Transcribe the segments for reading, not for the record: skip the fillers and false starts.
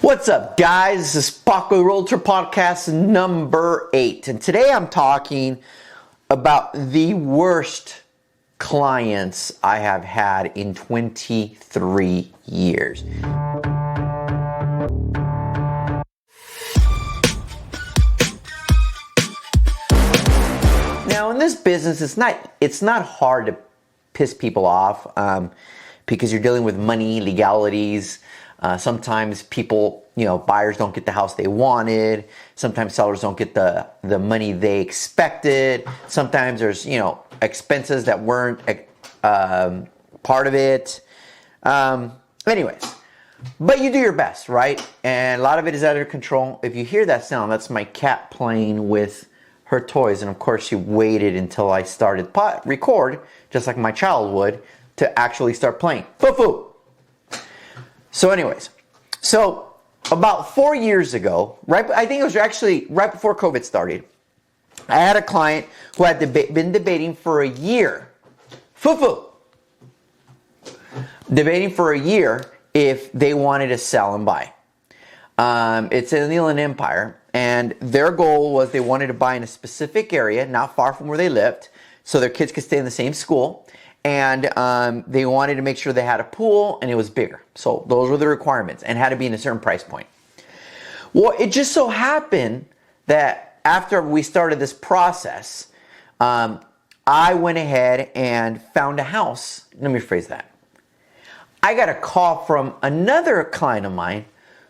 What's up, guys? This is Paco Realtor Podcast number 8. And today I'm talking about the worst clients I have had in 23 years. Now, in this business, it's not hard to piss people off because you're dealing with money, legalities. Sometimes people, buyers don't get the house they wanted. Sometimes sellers don't get the money they expected. Sometimes there's, expenses that weren't part of it. Anyways, but you do your best, right? And a lot of it is out of your control. If you hear that sound, that's my cat playing with her toys. And of course, she waited until I started record, just like my child would, to actually start playing. Foo-foo! So anyways, about 4 years ago, I think it was actually right before COVID started, I had a client who had been debating for a year, debating for a year if they wanted to sell and buy. It's in the Inland Empire, and their goal was they wanted to buy in a specific area, not far from where they lived, so their kids could stay in the same school. And they wanted to make sure they had a pool and it was bigger. So those were the requirements and had to be in a certain price point. Well, it just so happened that after we started this process, I went ahead and found a house. Let me rephrase that. I got a call from another client of mine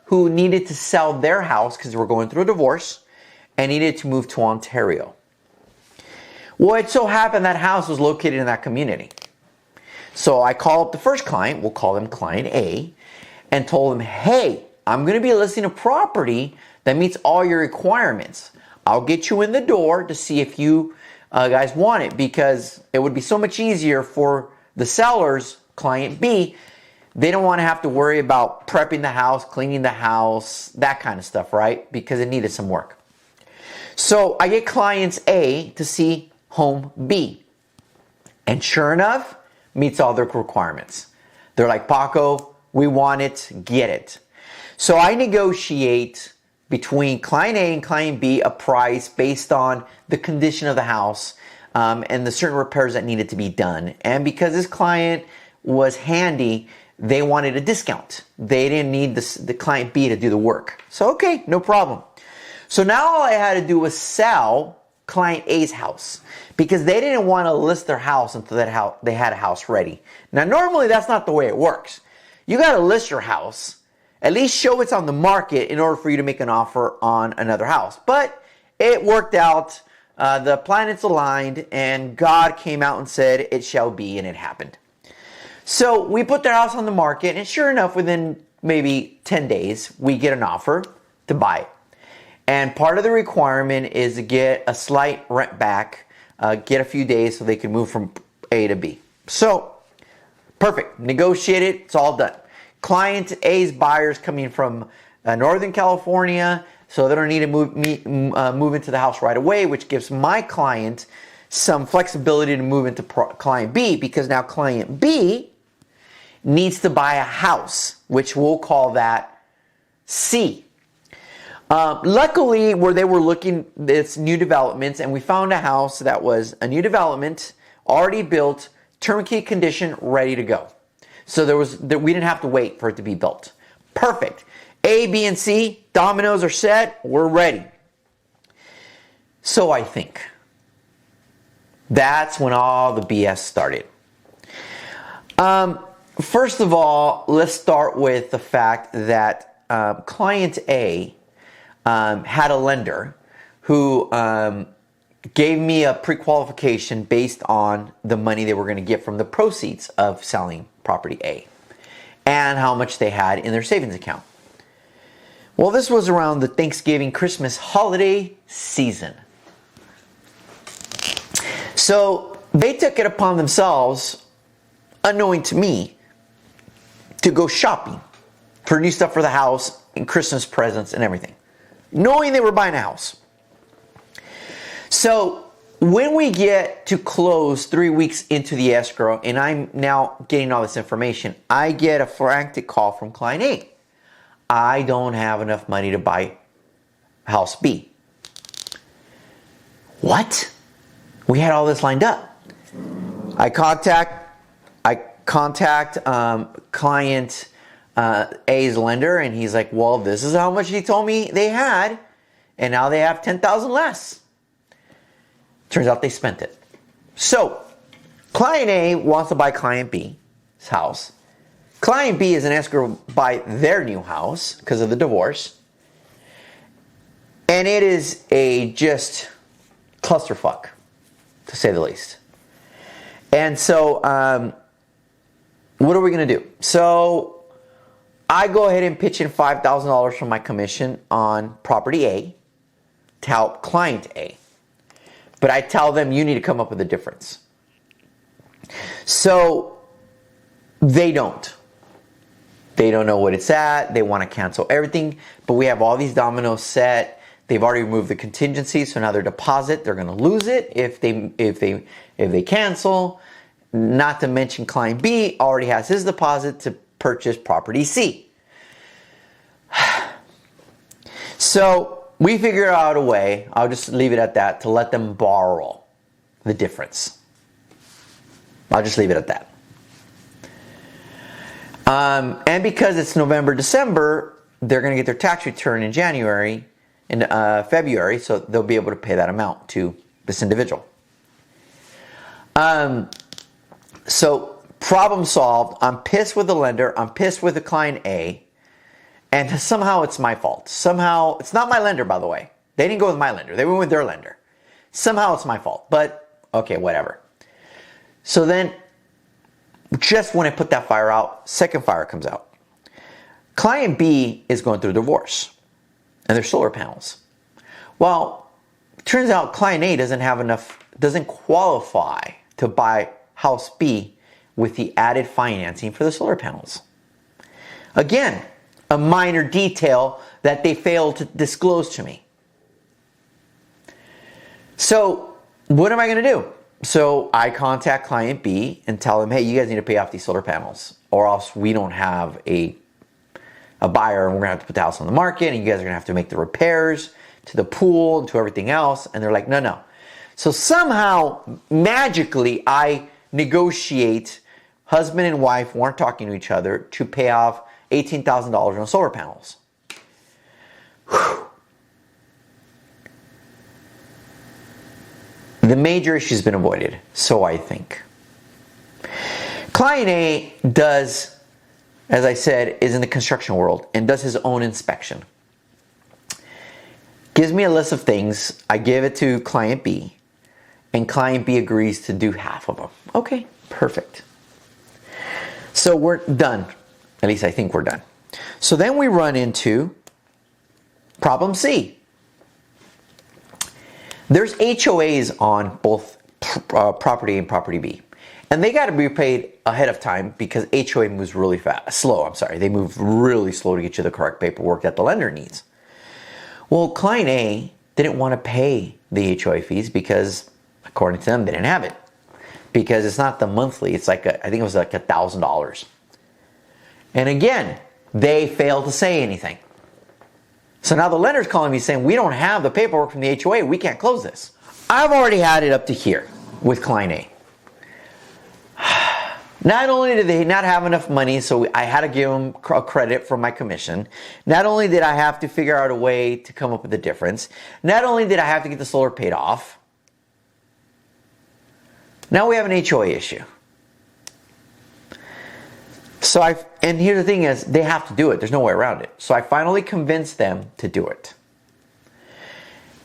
who needed to sell their house because they were going through a divorce and needed to move to Ontario. Well, it so happened that house was located in that community. So I called up the first client, we'll call them client A, and told them, hey, I'm going to be listing a property that meets all your requirements. I'll get you in the door to see if you guys want it, because it would be so much easier for the sellers, client B. They don't want to have to worry about prepping the house, cleaning the house, that kind of stuff, right? Because it needed some work. So I get clients A to see home B. And sure enough, meets all their requirements. They're like, Paco, we want it, get it. So I negotiate between client A and client B a price based on the condition of the house and the certain repairs that needed to be done. And because this client was handy, they wanted a discount. They didn't need the client B to do the work. So okay, no problem. So now all I had to do was sell client A's house because they didn't want to list their house until they had a house ready. Now, normally that's not the way it works. You got to list your house, at least show it's on the market in order for you to make an offer on another house. But it worked out. The planets aligned and God came out and said, it shall be, and it happened. So we put their house on the market, and sure enough, within maybe 10 days, we get an offer to buy it. And part of the requirement is to get a slight rent back, get a few days so they can move from A to B. So, perfect. Negotiate it. It's all done. Client A's buyers coming from Northern California, so they don't need to move into the house right away, which gives my client some flexibility to move into client B, because now client B needs to buy a house, which we'll call that C. Luckily, where they were looking, it's new developments, and we found a house that was a new development, already built, turnkey condition, ready to go. So we didn't have to wait for it to be built. Perfect. A, B, and C, dominoes are set, we're ready. So I think that's when all the BS started. First of all, let's start with the fact that client A had a lender who gave me a pre-qualification based on the money they were going to get from the proceeds of selling property A and how much they had in their savings account. Well, this was around the Thanksgiving, Christmas holiday season. So they took it upon themselves, unknowing to me, to go shopping for new stuff for the house and Christmas presents and everything, knowing they were buying a house. So when we get to close 3 weeks into the escrow, and I'm now getting all this information, I get a frantic call from client A. I don't have enough money to buy house B. What? We had all this lined up. I contact client A's lender, and he's like, well, this is how much he told me they had, and now they have $10,000 less. Turns out they spent it. So client A wants to buy client B's house. Client B is an escrow to buy their new house because of the divorce. And it is a just clusterfuck, to say the least. And so, what are we going to do? So, I go ahead and pitch in $5,000 from my commission on property A to help client A. But I tell them, you need to come up with a difference. So, they don't. They don't know what it's at. They want to cancel everything. But we have all these dominoes set. They've already removed the contingency, so now their deposit, they're going to lose it if they cancel. Not to mention client B already has his deposit to purchase property C. So we figure out a way, I'll just leave it at that, to let them borrow the difference. I'll just leave it at that. And because it's November, December, they're going to get their tax return in January, in February, so they'll be able to pay that amount to this individual. So problem solved. I'm pissed with the lender. I'm pissed with the client A, and somehow it's my fault. Somehow it's not my lender, by the way. They didn't go with my lender. They went with their lender. Somehow it's my fault, but okay, whatever. So then, just when I put that fire out, second fire comes out. Client B is going through a divorce, and there's solar panels. Well, it turns out client A doesn't qualify to buy house B with the added financing for the solar panels. Again, a minor detail that they failed to disclose to me. So, what am I going to do? So I contact client B and tell them, hey, you guys need to pay off these solar panels, or else we don't have a buyer, and we're going to have to put the house on the market, and you guys are going to have to make the repairs to the pool and to everything else. And they're like, no. So somehow, magically, I negotiate, husband and wife weren't talking to each other, to pay off $18,000 on solar panels. Whew. The major issue has been avoided, so I think. Client A does, as I said, is in the construction world and does his own inspection. Gives me a list of things. I give it to client B, and client B agrees to do half of them. Okay, perfect. So we're done. At least I think we're done. So then we run into problem C. There's HOAs on both property A and property B. And they got to be paid ahead of time because HOA moves really slow. They move really slow to get you the correct paperwork that the lender needs. Well, client A didn't want to pay the HOA fees because, according to them, they didn't have it. Because it's not the monthly, it's like, I think it was like $1,000. And again, they failed to say anything. So now the lender's calling me saying, we don't have the paperwork from the HOA, we can't close this. I've already had it up to here with client A. Not only did they not have enough money, so I had to give them a credit for my commission. Not only did I have to figure out a way to come up with a difference. Not only did I have to get the solar paid off. Now we have an HOA issue. And here's the thing is, they have to do it. There's no way around it. So I finally convinced them to do it.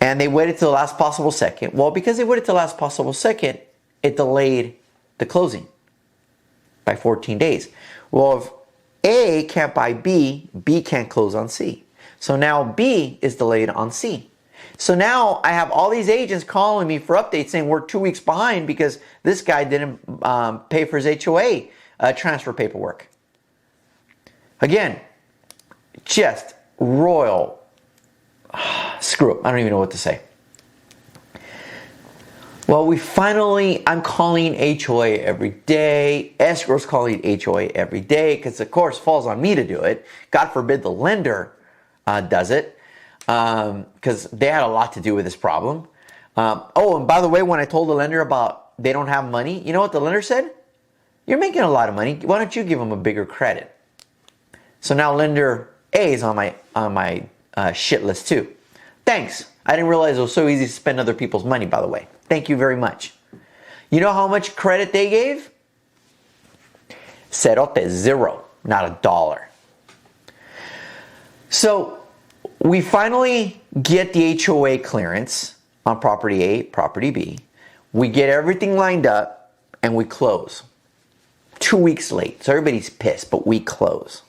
And they waited till the last possible second. Well, because they waited till the last possible second, it delayed the closing by 14 days. Well, if A can't buy B, B can't close on C. So now B is delayed on C. So now I have all these agents calling me for updates saying we're 2 weeks behind because this guy didn't pay for his HOA transfer paperwork. Again, just royal screw up. I don't even know what to say. Well, I'm calling HOA every day. Escrow's calling HOA every day because, of course, it falls on me to do it. God forbid the lender does it because they had a lot to do with this problem. Oh, and by the way, when I told the lender about they don't have money, you know what the lender said? You're making a lot of money. Why don't you give them a bigger credit? So now lender A is on my shit list too. Thanks. I didn't realize it was so easy to spend other people's money, by the way. Thank you very much. You know how much credit they gave? Cerote, zero, not $1. So we finally get the HOA clearance on property A, property B. We get everything lined up and we close. 2 weeks late. So everybody's pissed, but we close.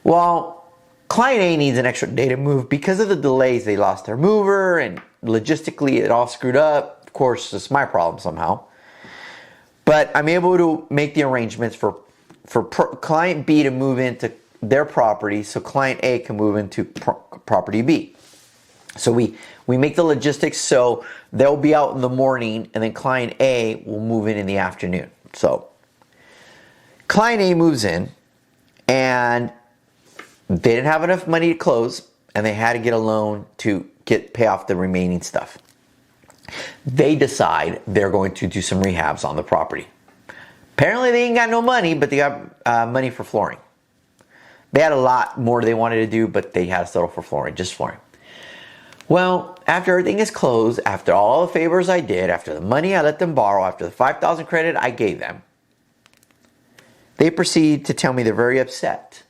Well, client A needs an extra day to move because of the delays. They lost their mover and logistically it all screwed up. Of course, it's my problem somehow. But I'm able to make the arrangements for client B to move into their property so client A can move into property B. So we make the logistics so they'll be out in the morning and then client A will move in the afternoon. So client A moves in and they didn't have enough money to close and they had to get a loan to pay off the remaining stuff. They decide they're going to do some rehabs on the property. Apparently they ain't got no money, but they got money for flooring. They had a lot more they wanted to do, but they had to settle for flooring, just flooring. Well, after everything is closed, after all the favors I did, after the money I let them borrow, after the $5,000 credit I gave them, they proceed to tell me they're very upset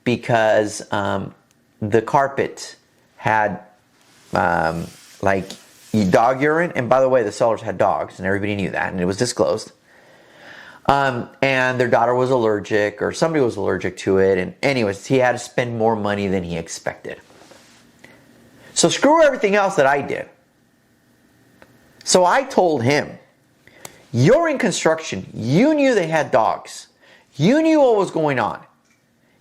because the carpet had like dog urine. And by the way, the sellers had dogs and everybody knew that and it was disclosed. And their daughter was allergic or somebody was allergic to it. And anyways, he had to spend more money than he expected. So screw everything else that I did. So I told him, you're in construction. You knew they had dogs. You knew what was going on.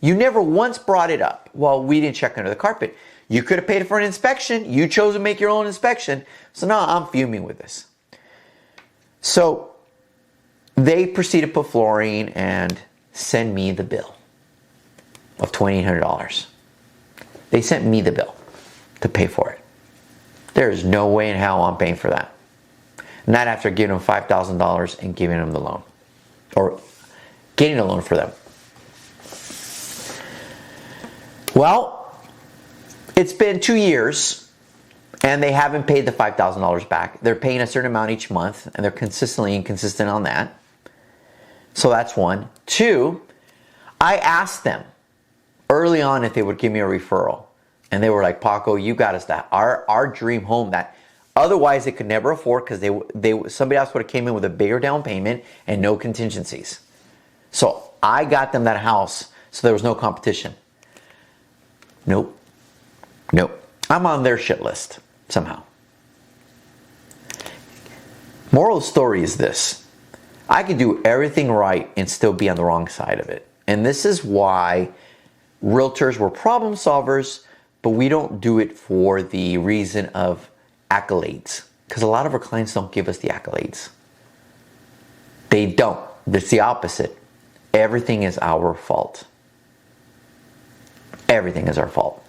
You never once brought it up. Well, we didn't check under the carpet. You could have paid for an inspection. You chose to make your own inspection. So now I'm fuming with this. So they proceed to put flooring and send me the bill of $2,800. They sent me the bill to pay for it. There is no way in hell I'm paying for that. Not after giving them $5,000 and giving them the loan. Or getting a loan for them. Well, it's been 2 years and they haven't paid the $5,000 back. They're paying a certain amount each month and they're consistently inconsistent on that. So that's one. Two, I asked them early on if they would give me a referral. And they were like, Paco, you got us that our dream home that otherwise they could never afford because somebody else would have came in with a bigger down payment and no contingencies. So I got them that house so there was no competition. Nope. I'm on their shit list somehow. Moral of the story is this. I could do everything right and still be on the wrong side of it. And this is why realtors were problem solvers, but we don't do it for the reason of accolades. Because a lot of our clients don't give us the accolades. They don't. It's the opposite. Everything is our fault. Everything is our fault.